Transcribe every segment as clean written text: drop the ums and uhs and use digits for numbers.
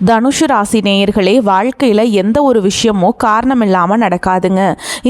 தனுஷு ராசி நேயர்களே, வாழ்க்கையில் எந்த ஒரு விஷயமோ காரணம் இல்லாமல் நடக்காதுங்க.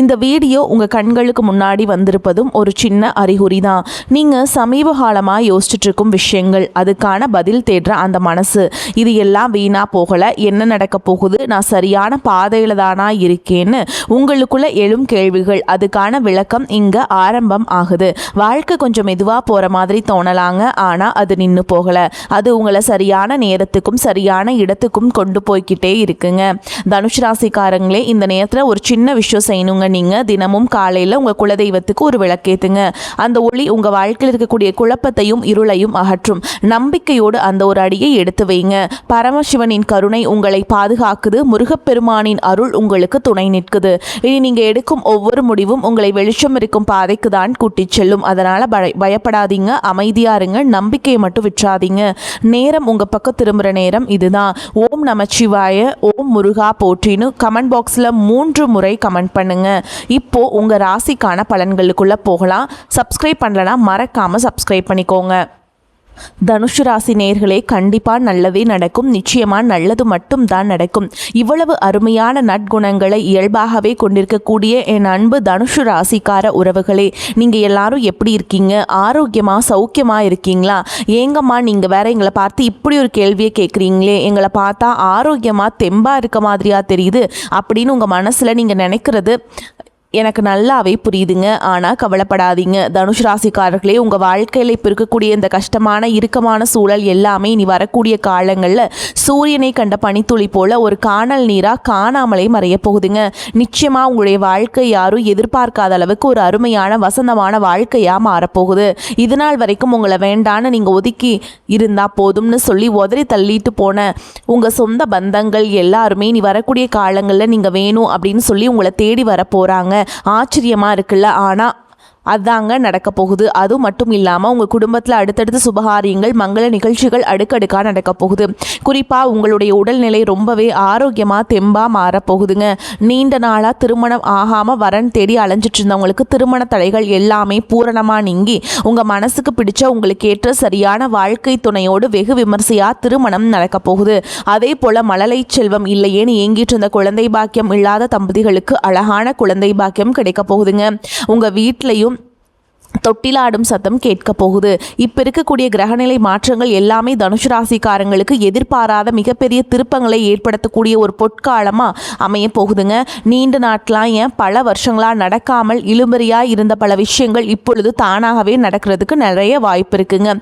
இந்த வீடியோ உங்கள் கண்களுக்கு முன்னாடி வந்திருப்பதும் ஒரு சின்ன அறிகுறி தான். நீங்கள் சமீப காலமாக யோசிச்சுட்டு இருக்கும் விஷயங்கள், அதுக்கான பதில் தேடுற அந்த மனசு, இது எல்லாம் வீணாக போகலை. என்ன நடக்க போகுது, நான் சரியான பாதையில் தானா இருக்கேன்னு உங்களுக்குள்ள எழும் கேள்விகள், அதுக்கான விளக்கம் இங்கே ஆரம்பம் ஆகுது. வாழ்க்கை கொஞ்சம் மெதுவாக போகிற மாதிரி தோணலாங்க, ஆனால் அது நின்று போகலை. அது உங்களை சரியான நேரத்துக்கும் சரியான இடத்துக்கும் கொண்டு போய்கிட்டே இருக்குங்க. தனுஷ் ராசிக்காரங்களே, இந்த நேரத்தில் ஒரு சின்ன விஷயம் செய்யணுங்க. நீங்கள் தினமும் காலையில் உங்கள் குலதெய்வத்துக்கு ஒரு விளக்கேத்துங்க. அந்த ஒளி உங்கள் வாழ்க்கையில் இருக்கக்கூடிய குழப்பத்தையும் இருளையும் அகற்றும். நம்பிக்கையோடு அந்த ஒரு அடியை எடுத்து வைங்க. பரமசிவனின் கருணை உங்களை பாதுகாக்குது. முருகப்பெருமானின் அருள் உங்களுக்கு துணை நிற்குது. இனி நீங்கள் எடுக்கும் ஒவ்வொரு முடிவும் உங்களை வெளிச்சம் இருக்கும் பாதைக்கு தான் கூட்டிச் செல்லும். அதனால் பயப்படாதீங்க, அமைதியா இருங்க, நம்பிக்கையை மட்டும் விற்றாதீங்க. நேரம் உங்கள் பக்கம் திரும்புகிற நேரம் இதுதான். ஓம் நமச்சிவாய, ஓம் முருகா போற்றின்னு கமெண்ட் பாக்ஸில் 3 முறை கமெண்ட் பண்ணுங்க. இப்போ உங்கள் ராசிக்கான பலன்களுக்குள்ளே போகலாம். சப்ஸ்கிரைப் பண்ணலனா மறக்காமல் சப்ஸ்கிரைப் பண்ணிக்கோங்க. தனுஷு ராசி நேயர்களே, கண்டிப்பாக நல்லதே நடக்கும். நிச்சயமாக நல்லது மட்டும் தான் நடக்கும். இவ்வளவு அருமையான நற்குணங்களை இயல்பாகவே கொண்டிருக்கக்கூடிய என் அன்பு தனுஷு ராசிக்கார உறவுகளே, நீங்கள் எல்லாரும் எப்படி இருக்கீங்க? ஆரோக்கியமாக சௌக்கியமாக இருக்கீங்களா? ஏங்கம்மா நீங்கள் வேற எங்களை பார்த்து இப்படி ஒரு கேள்வியை கேட்குறீங்களே, எங்களை பார்த்தா ஆரோக்கியமாக தெம்பாக இருக்க மாதிரியா தெரியுது அப்படின்னு உங்கள் மனசில் நீங்கள் நினைக்கிறது எனக்கு நல்லாவே புரியுதுங்க. ஆனால் கவலைப்படாதீங்க தனுஷ் ராசிக்காரர்களே, உங்கள் வாழ்க்கையில் இப்போ இருக்கக்கூடிய இந்த கஷ்டமான இறுக்கமான சூழல் எல்லாமே இனி வரக்கூடிய காலங்களில் சூரியனை கண்ட பனித்துளி போல் ஒரு காணல் நீராக காணாமலே மறைய போகுதுங்க. நிச்சயமாக உங்களுடைய வாழ்க்கை யாரும் எதிர்பார்க்காத அளவுக்கு ஒரு அருமையான வசந்தமான வாழ்க்கையாக மாறப்போகுது. இது நாள் வரைக்கும் உங்களை வேண்டான்னு நீங்கள் ஒதுக்கி இருந்தால் போதும்னு சொல்லி உதறி தள்ளிட்டு போன உங்கள் சொந்த பந்தங்கள் எல்லாருமே இனி வரக்கூடிய காலங்களில் நீங்கள் வேணும் அப்படின்னு சொல்லி உங்களை தேடி வர போகிறாங்க. ஆச்சரியமா இருக்குல்ல? ஆனா அதாங்க நடக்க போகுது. அது மட்டும் இல்லாமல் உங்கள் குடும்பத்தில் அடுத்தடுத்து சுபகாரியங்கள் மங்கள நிகழ்ச்சிகள் அடுக்கடுக்காக நடக்க போகுது. குறிப்பாக உங்களுடைய உடல்நிலை ரொம்பவே ஆரோக்கியமாக தெம்பாக மாறப்போகுதுங்க. நீண்ட நாளாக திருமணம் ஆகாமல் வரன் தேடி அலைஞ்சிட்டு இருந்தவங்களுக்கு திருமண தடைகள் எல்லாமே பூரணமாக நீங்கி உங்கள் மனசுக்கு பிடிச்ச உங்களுக்கு ஏற்ற சரியான வாழ்க்கை துணையோடு வெகு விமர்சையாக திருமணம் நடக்க போகுது. அதே போல் மழலை செல்வம் இல்லையேன்னு ஏங்கிட்டு இருந்த குழந்தை பாக்கியம் இல்லாத தம்பதிகளுக்கு அழகான குழந்தை பாக்கியம் கிடைக்க போகுதுங்க. உங்கள் வீட்லையும் தொட்டிலாடும் சத்தம் கேட்க போகுது. இப்போ இருக்கக்கூடிய கிரகநிலை மாற்றங்கள் எல்லாமே தனுஷு ராசிக்காரங்களுக்கு எதிர்பாராத மிகப்பெரிய திருப்பங்களை ஏற்படுத்தக்கூடிய ஒரு பொற்காலமாக அமைய போகுதுங்க. நீண்ட நாட்களாக ஏன் பல வருஷங்களாக நடக்காமல் இழுபறியாக இருந்த பல விஷயங்கள் இப்பொழுது தானாகவே நடக்கிறதுக்கு நிறைய வாய்ப்பு இருக்குங்க.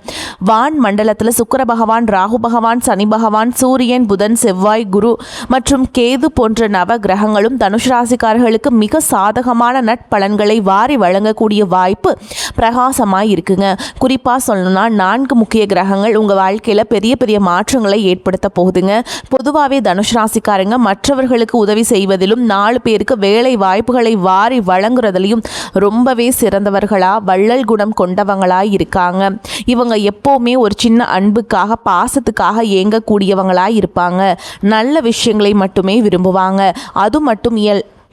வான் மண்டலத்தில் சுக்கிர பகவான், ராகு பகவான், சனி பகவான், சூரியன், புதன், செவ்வாய், குரு மற்றும் கேது போன்ற நவ கிரகங்களும் தனுஷு ராசிக்காரர்களுக்கு மிக சாதகமான நட்பலன்களை வாரி வழங்கக்கூடிய வாய்ப்பு பிரகாசமாக இருக்குங்க. குறிப்பாக சொல்லணும்னா 4 முக்கிய கிரகங்கள் உங்கள் வாழ்க்கையில் பெரிய பெரிய மாற்றங்களை ஏற்படுத்த போகுதுங்க. பொதுவாகவே தனுஷ் ராசிக்காரங்க மற்றவர்களுக்கு உதவி செய்வதிலும் 4 பேருக்கு வேலை வாய்ப்புகளை வாரி வழங்குறதுலையும் ரொம்பவே சிறந்தவர்களாக வள்ளல் குணம் கொண்டவங்களாக இருக்காங்க. இவங்க எப்போவுமே ஒரு சின்ன அன்புக்காக பாசத்துக்காக ஏங்கக்கூடியவங்களாக இருப்பாங்க. நல்ல விஷயங்களை மட்டுமே விரும்புவாங்க. அது மட்டும்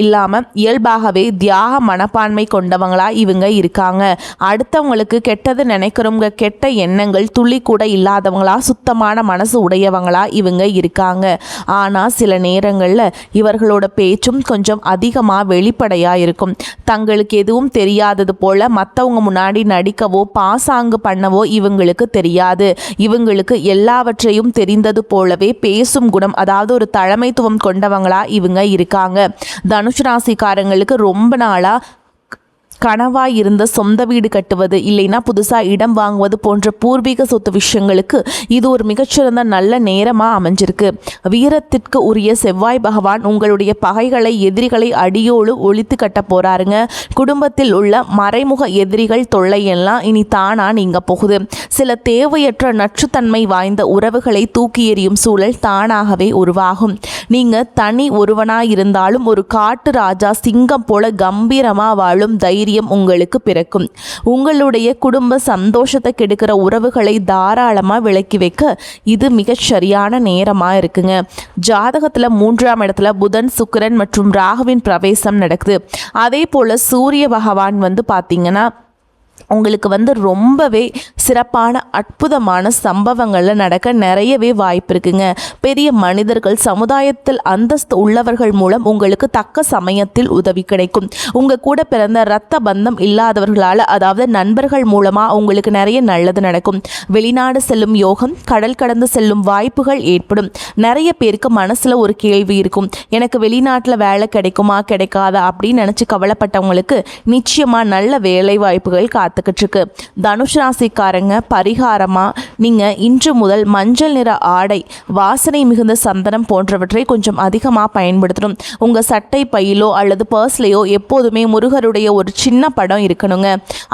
இல்லாமல் இயல்பாகவே தியாக மனப்பான்மை கொண்டவங்களா இவங்க இருக்காங்க. அடுத்தவங்களுக்கு கெட்டது நினைக்கிறவங்க, கெட்ட எண்ணங்கள் துளி கூட இல்லாதவங்களா சுத்தமான மனசு உடையவங்களா இவங்க இருக்காங்க. ஆனால் சில நேரங்களில் இவர்களோட பேச்சும் கொஞ்சம் அதிகமாக வெளிப்படையாக இருக்கும். தங்களுக்கு எதுவும் தெரியாதது போல மற்றவங்க முன்னாடி நடிக்கவோ பாசாங்கு பண்ணவோ இவங்களுக்கு தெரியாது. இவங்களுக்கு எல்லாவற்றையும் தெரிந்தது போலவே பேசும் குணம், அதாவது ஒரு தலைமைத்துவம் கொண்டவங்களா இவங்க இருக்காங்க. தனுஷ் ராசிக்காரங்களுக்கு ரொம்ப நாளாக கனவாக இருந்த சொந்த வீடு கட்டுவது, இல்லைன்னா புதுசாக இடம் வாங்குவது போன்ற பூர்வீக சொத்து விஷயங்களுக்கு இது ஒரு மிகச்சிறந்த நல்ல நேரமாக அமைஞ்சிருக்கு. வீரத்திற்கு உரிய செவ்வாய் பகவான் உங்களுடைய பகைகளை, எதிரிகளை அடியோடு ஒழித்து கட்ட போகிறாருங்க. குடும்பத்தில் உள்ள மறைமுக எதிரிகள் தொல்லையெல்லாம் இனி தானா நீங்க போகுது. சில தேவையற்ற நச்சுத்தன்மை வாய்ந்த உறவுகளை தூக்கி எறியும் சூழல் தானாகவே உருவாகும். நீங்கள் தனி ஒருவனாக இருந்தாலும் ஒரு காட்டு ராஜா சிங்கம் போல கம்பீரமாக வாழும் தைரியம் உங்களுக்கு பிறக்கும். உங்களுடைய குடும்ப சந்தோஷத்தை கெடுக்கிற உறவுகளை தாராளமாக விலக்கி வைக்க இது மிகச் சரியான நேரமாக இருக்குங்க. ஜாதகத்தில் 3ஆம் இடத்துல புதன், சுக்கிரன் மற்றும் ராகுவின் பிரவேசம் நடக்குது. அதே போல் சூரிய பகவான் பார்த்தீங்கன்னா உங்களுக்கு ரொம்பவே சிறப்பான அற்புதமான சம்பவங்களில் நடக்க நிறையவே வாய்ப்பு இருக்குங்க. பெரிய மனிதர்கள், சமுதாயத்தில் அந்தஸ்து உள்ளவர்கள் மூலம் உங்களுக்கு தக்க சமயத்தில் உதவி கிடைக்கும். உங்கள் கூட பிறந்த இரத்த பந்தம் இல்லாதவர்களால், அதாவது நண்பர்கள் மூலமாக உங்களுக்கு நிறைய நல்லது நடக்கும். வெளிநாடு செல்லும் யோகம், கடல் கடந்து செல்லும் வாய்ப்புகள் ஏற்படும். நிறைய பேருக்கு மனசில் ஒரு கேள்வி இருக்கும், எனக்கு வெளிநாட்டில் வேலை கிடைக்குமா கிடைக்காதா அப்படின்னு நினச்சி கவலைப்பட்டவங்களுக்கு நிச்சயமாக நல்ல வேலை வாய்ப்புகள் காத்துக்கிட்டு இருக்கு. தனுஷ் ராசிக்காரங்க பரிகாரமாக நீங்கள் இன்று முதல் மஞ்சள் நிற ஆடை, வாசனை மிகுந்த சந்தனம் போன்றவற்றை கொஞ்சம் அதிகமாக பயன்படுத்தணும். உங்கள் சட்டை பையிலோ அல்லது பர்ஸ்லையோ எப்போதுமே முருகருடைய ஒரு சின்ன படம் இருக்கணுங்க.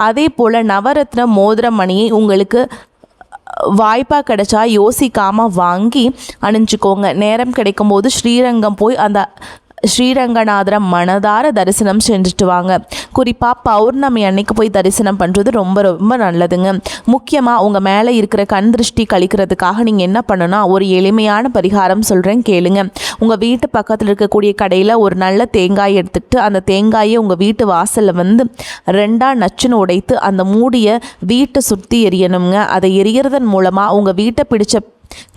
அதே போல் நவரத்ன மோதிர மணியை உங்களுக்கு வாய்ப்பாக கிடைச்சா யோசிக்காமல் வாங்கி அணிஞ்சுக்கோங்க. நேரம் கிடைக்கும்போது ஸ்ரீரங்கம் போய் அந்த ஸ்ரீரங்கநாதரை மனதார தரிசனம் செஞ்சுட்டு வாங்க. குறிப்பாக பௌர்ணமி அன்னைக்கு போய் தரிசனம் பண்ணுறது ரொம்ப ரொம்ப நல்லதுங்க. முக்கியமாக உங்கள் மேலே இருக்கிற கண் திருஷ்டி கழிக்கிறதுக்காக நீங்கள் என்ன பண்ணணும்னா, ஒரு எளிமையான பரிகாரம் சொல்கிறேன் கேளுங்க. உங்கள் வீட்டு பக்கத்தில் இருக்கக்கூடிய கடையில் ஒரு நல்ல தேங்காய் எடுத்துக்கிட்டு அந்த தேங்காயை உங்கள் வீட்டு வாசலில் ரெண்டாக நச்சுன்னு உடைத்து அந்த மூடியை வீட்டை சுற்றி எரியணுங்க. அதை எரியறதன் மூலமாக உங்கள் வீட்டை பிடிச்ச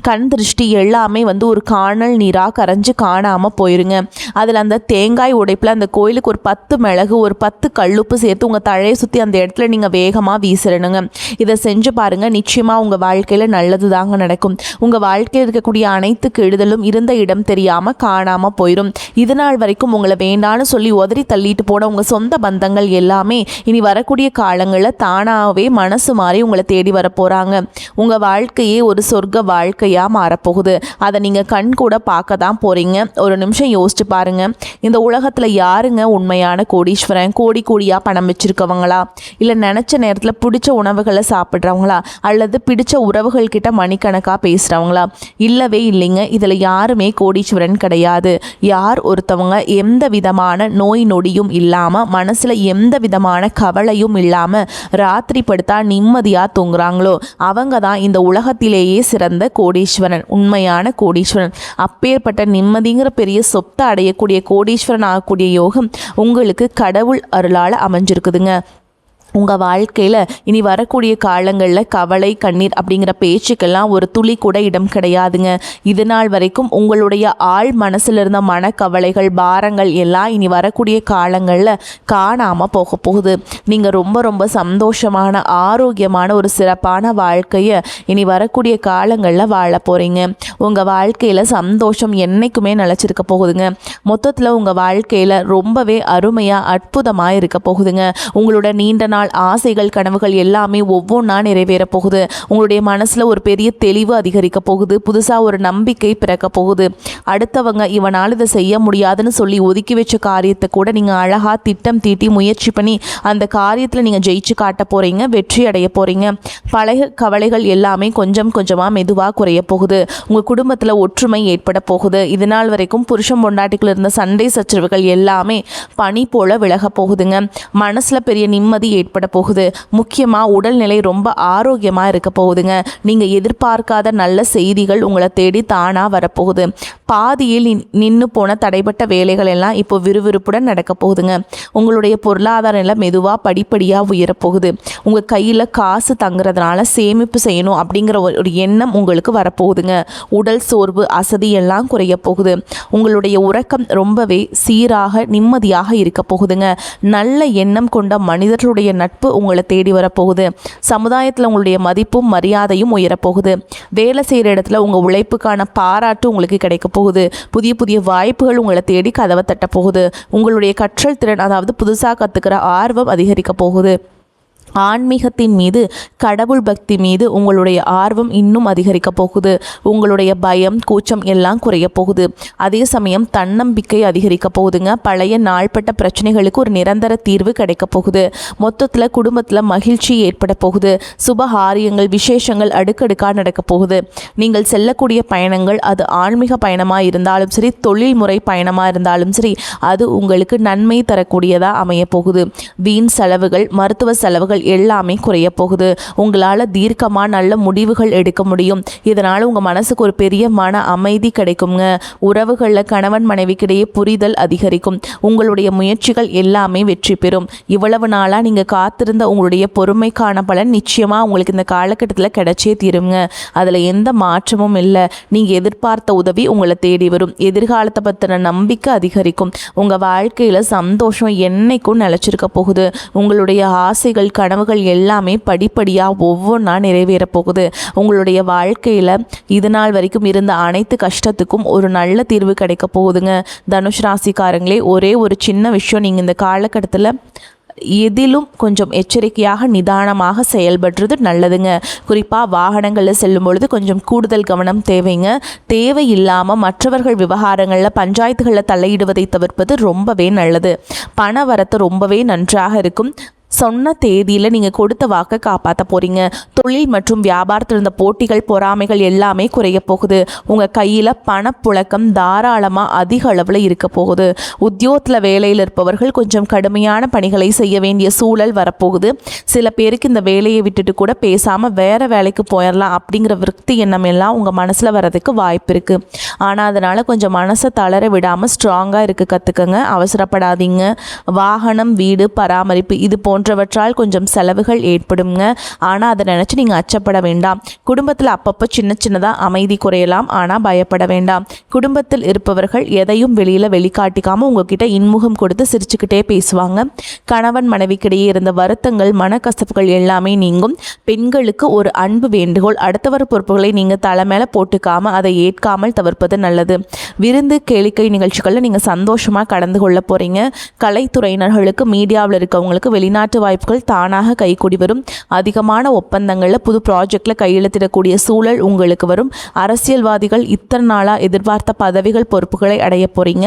கண் திருஷ்டி எல்லாமே ஒரு காணல் நீராக கரைஞ்சி காணாமல் போயிருங்க. அதில் அந்த தேங்காய் உடைப்பில் அந்த கோயிலுக்கு ஒரு 10 மிளகு, ஒரு 10 கல்லுப்பு சேர்த்து உங்கள் தழையை சுற்றி அந்த இடத்துல நீங்கள் வேகமாக வீசிடணுங்க. இதை செஞ்சு பாருங்கள், நிச்சயமாக உங்கள் வாழ்க்கையில் நல்லது தாங்க நடக்கும். உங்கள் வாழ்க்கையில் இருக்கக்கூடிய அனைத்து கெடுதலும் இருந்த இடம் தெரியாமல் காணாமல் போயிடும். இது நாள் வரைக்கும் உங்களை வேண்டான்னு சொல்லி உதறி தள்ளிட்டு போன உங்கள் சொந்த பந்தங்கள் எல்லாமே இனி வரக்கூடிய காலங்களில் தானாகவே மனசு மாறி உங்களை தேடி வர போகிறாங்க. உங்கள் வாழ்க்கையே ஒரு சொர்க்க வாழ்க்கையாக மாறப்போகுது. அதை நீங்கள் கண் கூட பார்க்க தான் போகிறீங்க. ஒரு நிமிஷம் யோசிச்சு பாருங்கள், இந்த உலகத்தில் யாருங்க உண்மையான கோடீஸ்வரன்? கோடி கோடியாக பணம் வச்சுருக்கவங்களா, இல்லை நினச்ச நேரத்தில் பிடிச்ச உணவுகளை சாப்பிட்றவங்களா, அல்லது பிடிச்ச உறவுகள் கிட்ட மணிக்கணக்காக பேசுகிறவங்களா? இல்லவே இல்லைங்க. இதில் யாருமே கோடீஸ்வரன் கிடையாது. யார் ஒருத்தவங்க எந்த விதமான நோய் நொடியும் இல்லாமல், மனசில் எந்த விதமான கவலையும் இல்லாமல் ராத்திரி படுத்தா நிம்மதியாக தூங்குறாங்களோ அவங்க தான் இந்த உலகத்திலேயே சிறந்த கோடீஸ்வரன், உண்மையான கோடீஸ்வரன். அப்பேற்பட்ட நிம்மதிங்கிற பெரிய சொத்தை அடையக்கூடிய கோடீஸ்வரன் ஆகக்கூடிய யோகம் உங்களுக்கு கடவுள் அருளால் அமைஞ்சிருக்குதுங்க. உங்கள் வாழ்க்கையில் இனி வரக்கூடிய காலங்களில் கவலை, கண்ணீர் அப்படிங்கிற பேச்சுக்கெல்லாம் ஒரு துளி கூட இடம் கிடையாதுங்க. இது நாள் வரைக்கும் உங்களுடைய ஆள் மனசில் இருந்த மனக்கவலைகள், பாரங்கள் எல்லாம் இனி வரக்கூடிய காலங்களில் காணாமல் போக போகுது. நீங்கள் ரொம்ப ரொம்ப சந்தோஷமான, ஆரோக்கியமான ஒரு சிறப்பான வாழ்க்கையை இனி வரக்கூடிய காலங்களில் வாழ போகிறீங்க. உங்கள் வாழ்க்கையில் சந்தோஷம் என்றைக்குமே நிலச்சிருக்க போகுதுங்க. மொத்தத்தில் உங்கள் வாழ்க்கையில் ரொம்பவே அருமையாக, அற்புதமாக இருக்க போகுதுங்க. உங்களோட நீண்ட நாள் ஆசைகள், கனவுகள் எல்லாமே ஒவ்வொன்றா நிறைவேற போகுது. உங்களுடைய மனசில் ஒரு பெரிய தெளிவு அதிகரிக்க போகுது. புதுசாக ஒரு நம்பிக்கை பிறக்க போகுது. அடுத்தவங்க இவனால் இதை செய்ய முடியாதுன்னு சொல்லி ஒதுக்கி வச்ச காரியத்தை கூட நீங்கள் அழகாக திட்டம் தீட்டி முயற்சி பண்ணி அந்த காரியத்தில் நீங்கள் ஜெயிச்சு காட்ட போகிறீங்க, வெற்றி அடைய போகிறீங்க. பழைய கவலைகள் எல்லாமே கொஞ்சம் கொஞ்சமாக மெதுவாக குறைய போகுது. உங்கள் குடும்பத்தில் ஒற்றுமை ஏற்பட போகுது. இதனால் வரைக்கும் புருஷன் பொண்டாட்டிக்குள்ள இருந்த சண்டை சச்சரவுகள் எல்லாமே பனி போல விலக போகுதுங்க. மனசில் பெரிய நிம்மதி ஏற்பட போகுது. முக்கியமாக உடல்நிலை ரொம்ப ஆரோக்கியமாக இருக்க போகுதுங்க. நீங்கள் எதிர்பார்க்காத நல்ல செய்திகள் உங்களை தேடி தானாக வரப்போகுது. பாதியில் நின்று போன தடைப்பட்ட வேலைகள் எல்லாம் இப்போ விறுவிறுப்புடன் நடக்க போகுதுங்க. உங்களுடைய பொருளாதார நிலை மெதுவாக படிப்படியாக உயரப்போகுது. உங்கள் கையில் காசு தங்குறதுனால சேமிப்பு செய்யணும் அப்படிங்கிற ஒரு எண்ணம் உங்களுக்கு வரப்போகுதுங்க. உடல் சோர்வு, அசதி எல்லாம் குறைய போகுது. உங்களுடைய உறக்கம் ரொம்பவே சீராக, நிம்மதியாக இருக்க போகுதுங்க. நல்ல எண்ணம் கொண்ட மனிதர்களுடைய நட்பு உங்களை தேடி வரப்போகுது. சமுதாயத்தில் உங்களுடைய மதிப்பும் மரியாதையும் உயரப்போகுது. வேலை செய்கிற இடத்துல உங்கள் உழைப்புக்கான பாராட்டு உங்களுக்கு கிடைக்க போகுது. புதிய புதிய வாய்ப்புகள் உங்களை தேடி கதவை தட்ட போகுது. உங்களுடைய கற்றல் திறன், அதாவது புதுசாக கற்றுக்கிற ஆர்வம் அதிகரிக்க போகுது. ஆன்மீகத்தின் மீது, கடவுள் பக்தி மீது உங்களுடைய ஆர்வம் இன்னும் அதிகரிக்க போகுது. உங்களுடைய பயம், கூச்சம் எல்லாம் குறைய போகுது. அதே சமயம் தன்னம்பிக்கை அதிகரிக்க போகுதுங்க. பழைய நாள்பட்ட பிரச்சனைகளுக்கு ஒரு நிரந்தர தீர்வு கிடைக்க போகுது. மொத்தத்தில் குடும்பத்தில் மகிழ்ச்சி ஏற்பட போகுது. சுபகாரியங்கள், விசேஷங்கள் அடுக்கடுக்காக நடக்க போகுது. நீங்கள் செல்லக்கூடிய பயணங்கள், அது ஆன்மீக பயணமாக இருந்தாலும் சரி, தொழில்முறை பயணமாக இருந்தாலும் சரி, அது உங்களுக்கு நன்மை தரக்கூடியதாக அமைய போகுது. வீண் செலவுகள், மருத்துவ செலவுகள் முயற்சிகள் எல்லாமே குறைய போகுது. உங்களால் தீர்க்கமாக நல்ல முடிவுகள் எடுக்க முடியும். இதனால் உங்கள் மனசுக்கு ஒரு பெரிய மன அமைதி கிடைக்குங்க. உறவுகளில் கணவன் மனைவிக்கிடையே புரிதல் அதிகரிக்கும். உங்களுடைய முயற்சிகள் எல்லாமே வெற்றி பெறும். இவ்வளவு நாளாக நீங்கள் காத்திருந்த உங்களுடைய பொறுமைக்கான பலன் நிச்சயமாக உங்களுக்கு இந்த காலகட்டத்தில் கிடைச்சே தீருங்க. அதில் எந்த மாற்றமும் இல்லை. நீங்கள் எதிர்பார்த்த உதவி உங்களை தேடி வரும். எதிர்காலத்தை பற்றின நம்பிக்கை அதிகரிக்கும். உங்கள் வாழ்க்கையில் சந்தோஷம் என்னைக்கும் நிலச்சிருக்க போகுது. உங்களுடைய ஆசைகள் கனவுகள் எல்லாமே படிப்படியாக ஒவ்வொன்றா நிறைவேற போகுது. உங்களுடைய வாழ்க்கையில் இது நாள் வரைக்கும் இருந்த அனைத்து கஷ்டத்துக்கும் ஒரு நல்ல தீர்வு கிடைக்க போகுதுங்க. தனுஷ் ராசிக்காரங்களே, ஒரே ஒரு சின்ன விஷயம், நீங்கள் இந்த காலகட்டத்தில் எதிலும் கொஞ்சம் எச்சரிக்கையாக நிதானமாக செயல்படுறது நல்லதுங்க. குறிப்பாக வாகனங்களில் செல்லும் பொழுது கொஞ்சம் கூடுதல் கவனம் தேவைங்க. தேவையில்லாமல் மற்றவர்கள் விவகாரங்களில் பஞ்சாயத்துகளில் தலையிடுவதை தவிர்ப்பது ரொம்பவே நல்லது. பண வரத்து ரொம்பவே நன்றாக இருக்கும். சொன்ன தேதியில் நீங்கள் கொடுத்த வாக்கை காப்பாற்ற போகிறீங்க. தொழில் மற்றும் வியாபாரத்தில் இருந்த போட்டிகள் பொறாமைகள் எல்லாமே குறைய போகுது. உங்கள் கையில் பணப்புழக்கம் தாராளமாக அதிக அளவில் இருக்க போகுது. உத்தியோகத்தில் வேலையில் இருப்பவர்கள் கொஞ்சம் கடுமையான பணிகளை செய்ய வேண்டிய சூழல் வரப்போகுது. சில பேருக்கு இந்த வேலையை விட்டுட்டு கூட பேசாமல் வேறு வேலைக்கு போயிடலாம் அப்படிங்கிற விருத்தி எண்ணம் எல்லாம் உங்கள் மனசில் வர்றதுக்கு வாய்ப்பு இருக்குது. ஆனால் அதனால் கொஞ்சம் மனசை தளர விடாமல் ஸ்ட்ராங்காக இருக்க கற்றுக்கங்க. அவசரப்படாதீங்க. வாகனம், வீடு பராமரிப்பு இது போன்றவற்றால் கொஞ்சம் செலவுகள் ஏற்படுங்க. ஆனால் அதை நினச்சி நீங்கள் அச்சப்பட வேண்டாம். குடும்பத்தில் அப்பப்போ சின்ன சின்னதாக அமைதி குறையலாம். ஆனால் பயப்பட வேண்டாம். குடும்பத்தில் இருப்பவர்கள் எதையும் வெளிக்காட்டிக்காமல் உங்ககிட்ட இன்முகம் கொடுத்து சிரிச்சுக்கிட்டே பேசுவாங்க. கணவன் மனைவிக்கிடையே இருந்த வருத்தங்கள் மனக்கசப்புகள் எல்லாமே நீங்கும். பெண்களுக்கு ஒரு அன்பு வேண்டுகோள், அடுத்தவர் பொறுப்புகளை நீங்கள் தலை மேலே போட்டுக்காமல் அதை ஏற்காமல் தவிர்ப்பது நல்லது. விருந்து கேளிக்கை நிகழ்ச்சிகளில் நீங்கள் சந்தோஷமாக கடந்து கொள்ள போகிறீங்க. கலைத்துறையினர்களுக்கு மீடியாவில் இருக்கவங்களுக்கு வெளிநாட்டு வாய்ப்புகள் தானாக கைகூடி வரும். அதிகமான ஒப்பந்தங்களில் புது ப்ராஜெக்டில் கையெழுத்திடக்கூடிய சூழல் உங்களுக்கு வரும். அரசியல்வாதிகள் இத்தனை நாளாக எதிர்பார்த்த பதவிகள் பொறுப்புகளை அடைய போகிறீங்க.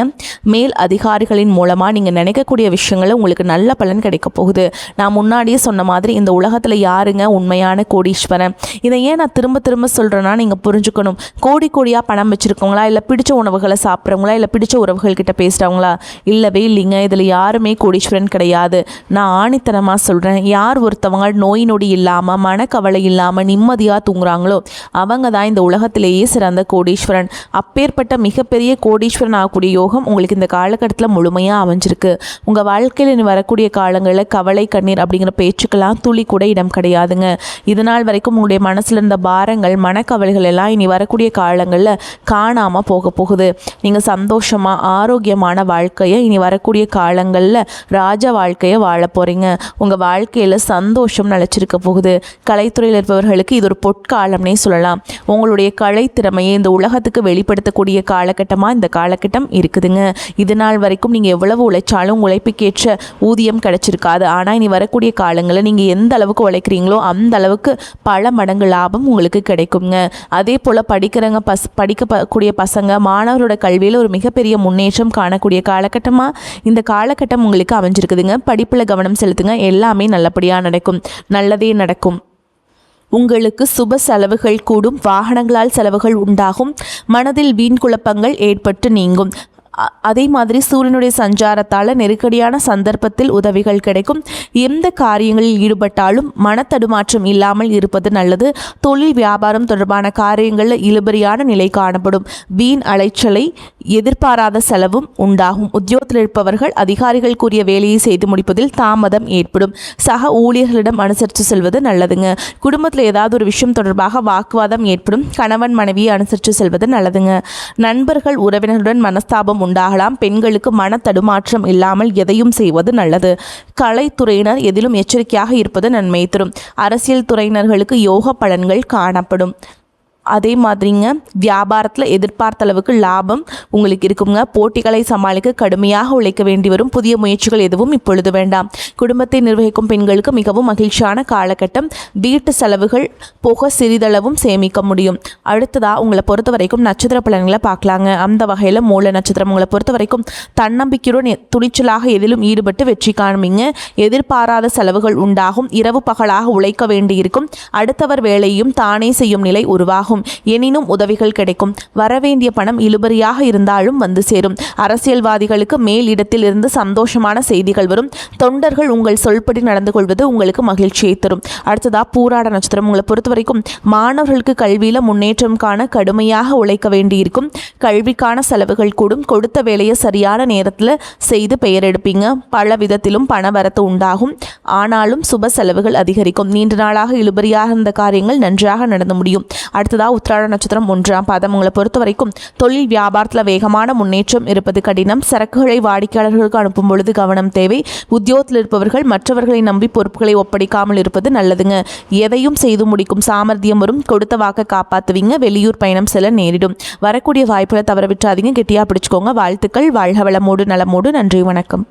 மேல் அதிகாரிகளின் மூலமாக நீங்கள் நினைக்கக்கூடிய விஷயங்களில் உங்களுக்கு நல்ல பலன் கிடைக்க போகுது. நான் முன்னாடியே சொன்ன மாதிரி இந்த உலகத்தில் யாருங்க உண்மையான கோடீஸ்வரன்? இதை ஏன் நான் திரும்ப திரும்ப சொல்கிறேன்னா நீங்கள் புரிஞ்சுக்கணும். கோடியாக பணம் வச்சுருக்கவங்களா, இல்லை பிடிச்ச உணவுகளை சாப்பிட்றவங்களா, இல்லை பிடிச்ச உறவுகள்கிட்ட பேசுகிறவங்களா? இல்லவே இல்லைங்க. இதில் யாருமே கோடீஸ்வரன் கிடையாது. நான் ஆணித்தனமாக சொல்கிறேன். யார் ஒருத்தவங்க நோய் நொடி இல்லாமல் மனக்கவலை இல்லாமல் நிம்மதியாக தூங்குறாங்களோ அவங்க தான் இந்த உலகத்திலேயே சிறந்த கோடீஸ்வரன். அப்பேற்பட்ட மிகப்பெரிய கோடீஸ்வரன் ஆகக்கூடிய யோகம் உங்களுக்கு இந்த காலகட்டத்தில் முழுமையாக அமைஞ்சிருக்கு. உங்கள் வாழ்க்கையில் வரக்கூடிய காலங்களில் கவலை கண்ணீர் அப்படிங்கிற பேச்சுக்கெல்லாம் துளி கூட இடம் கிடையாதுங்க. இதனால் வரைக்கும் உங்களுடைய மனசில் இருந்த பாரங்கள் மனக்கவலைகள் எல்லாம் இனி வரக்கூடிய காலங்களில் காணாமல் போக போகுது. நீங்கள் சந்தோஷமாக ஆரோக்கியமான வாழ்க்கையை இனி வரக்கூடிய காலங்களில் ராஜ வாழ்க்கையை வாழ போகிறீங்க. உங்கள் வாழ்க்கையில் சந்தோஷம் நிலச்சிருக்க போகுது. கலைத்துறையில் இருப்பவர்களுக்கு இது ஒரு பொற்காலம்னே சொல்லலாம். உங்களுடைய கலை திறமையை இந்த உலகத்துக்கு வெளிப்படுத்தக்கூடிய காலகட்டமாக இந்த காலகட்டம் இருக்குதுங்க. இதனால் வரைக்கும் நீங்கள் எவ்வளவு உழைச்சாலும் உழைப்புக்கேற்ற ஊதியம் கிடைச்சிருக்காது. ஆனால் இனி வரக்கூடிய காலங்களில் நீங்கள் எந்த அளவுக்கு உழைக்கிறீங்களோ அந்த அளவுக்கு பல மடங்கு லாபம் உங்களுக்கு கிடைக்குங்க. அதே போல் படிக்கக்கூடிய பசங்க மாணவரோட கல்வியில் ஒரு மிகப்பெரிய முன்னேற்றம் காணக்கூடிய காலகட்டமாக இந்த காலகட்டம் உங்களுக்கு அமைஞ்சிருக்குதுங்க. படிப்பில் கவனம் செலுத்துங்க. எல்லாமே நல்லபடியாக நடக்கும். நல்லதே நடக்கும். உங்களுக்கு சுப செலவுகள் கூடும். வாகனங்களால் செலவுகள் உண்டாகும். மனதில் வீண் குழப்பங்கள் ஏற்பட்டு நீங்கும். அதே மாதிரி சூரியனுடைய சஞ்சாரத்தால் நெருக்கடியான சந்தர்ப்பத்தில் உதவிகள் கிடைக்கும். எந்த காரியங்களில் ஈடுபட்டாலும் மனத்தடுமாற்றம் இல்லாமல் இருப்பது நல்லது. தொழில் வியாபாரம் தொடர்பான காரியங்களில் இழுபறியான நிலை காணப்படும். வீண் அலைச்சலை எதிர்பாராத செலவும் உண்டாகும். உத்தியோகத்தில் இருப்பவர்கள் அதிகாரிகள் கூறிய வேலையை செய்து முடிப்பதில் தாமதம் ஏற்படும். சக ஊழியர்களிடம் அனுசரித்து செல்வது நல்லதுங்க. குடும்பத்தில் ஏதாவது ஒரு விஷயம் தொடர்பாக வாக்குவாதம் ஏற்படும். கணவன் மனைவியை அனுசரித்து செல்வது நல்லதுங்க. நண்பர்கள் உறவினர்களுடன் மனஸ்தாபம் உண்டாகலாம். பெண்களுக்கு மன தடுமாற்றம் இல்லாமல் எதையும் செய்வது நல்லது. கலைத்துறையினர் எதிலும் எச்சரிக்கையாக இருப்பது நன்மை தரும். அரசியல் துறையினர்களுக்கு யோக பலன்கள் காணப்படும். அதே மாதிரிங்க வியாபாரத்தில் எதிர்பார்த்த அளவுக்கு லாபம் உங்களுக்கு இருக்குங்க. போட்டிகளை சமாளிக்க கடுமையாக உழைக்க வேண்டி வரும். புதிய முயற்சிகள் எதுவும் இப்பொழுது வேண்டாம். குடும்பத்தை நிர்வகிக்கும் பெண்களுக்கு மிகவும் மகிழ்ச்சியான காலகட்டம். வீட்டு செலவுகள் போக சிறிதளவும் சேமிக்க முடியும். அடுத்ததாக உங்களை பொறுத்த வரைக்கும் நட்சத்திர பலன்களை பார்க்கலாங்க. அந்த வகையில் மூல நட்சத்திரம் உங்களை பொறுத்த வரைக்கும் தன்னம்பிக்கையுடன் துணிச்சலாக எதிலும் ஈடுபட்டு வெற்றி காண்பீங்க. எதிர்பாராத செலவுகள் உண்டாகும். இரவு பகலாக உழைக்க வேண்டியிருக்கும். அடுத்தவர் வேலையும் தானே செய்யும் நிலை உருவாகும். உருவாகும். எனினும் உதவிகள் கிடைக்கும். வரவேண்டிய பணம் இழுபறியாக இருந்தாலும் வந்து சேரும். அரசியல்வாதிகளுக்கு மேல் இடத்தில் இருந்து சந்தோஷமான செய்திகள் வரும். தொண்டர்கள் உங்கள் சொல்படி நடந்து கொள்வது உங்களுக்கு மகிழ்ச்சியை தரும். அடுத்ததா பூராட நட்சத்திரம். உங்களை பொறுத்த வரைக்கும் மாணவர்களுக்கு கல்வியில முன்னேற்றம் காண கடுமையாக உழைக்க வேண்டியிருக்கும். கல்விக்கான செலவுகள் கூடும். கொடுத்த வேலையை சரியான நேரத்தில் செய்து பெயர் எடுப்பீங்க. பல விதத்திலும் பண வரத்து உண்டாகும். ஆனாலும் சுப செலவுகள் அதிகரிக்கும். நீண்ட நாளாக இழுபறியாக இருந்த காரியங்கள் நன்றாக நடந்து முடியும். அடுத்ததா உத்திராட நட்சத்திரம் 1ஆம் பாதம். உங்களை பொறுத்த வரைக்கும் தொழில் வியாபாரத்தில் வேகமான முன்னேற்றம் இருப்பது கடினம். சரக்குகளை வாடிக்கையாளர்களுக்கு அனுப்பும் பொழுது கவனம் தேவை. உத்தியோகத்தில் இருப்பவர்கள் மற்றவர்களை நம்பி பொறுப்புகளை ஒப்படைக்காமல் இருப்பது நல்லதுங்க. எதையும் செய்து முடிக்கும் சாமர்த்தியம் வரும். கொடுத்த வாக்க காப்பாற்றுவீங்க. வெளியூர் பயணம் செல்ல நேரிடும். வரக்கூடிய வாய்ப்புகளை தவற விட்டுறாதீங்க. கெட்டியா பிடிச்சுக்கோங்க. வாழ்த்துக்கள். வாழ்க வளமோடு நலமோடு. நன்றி, வணக்கம்.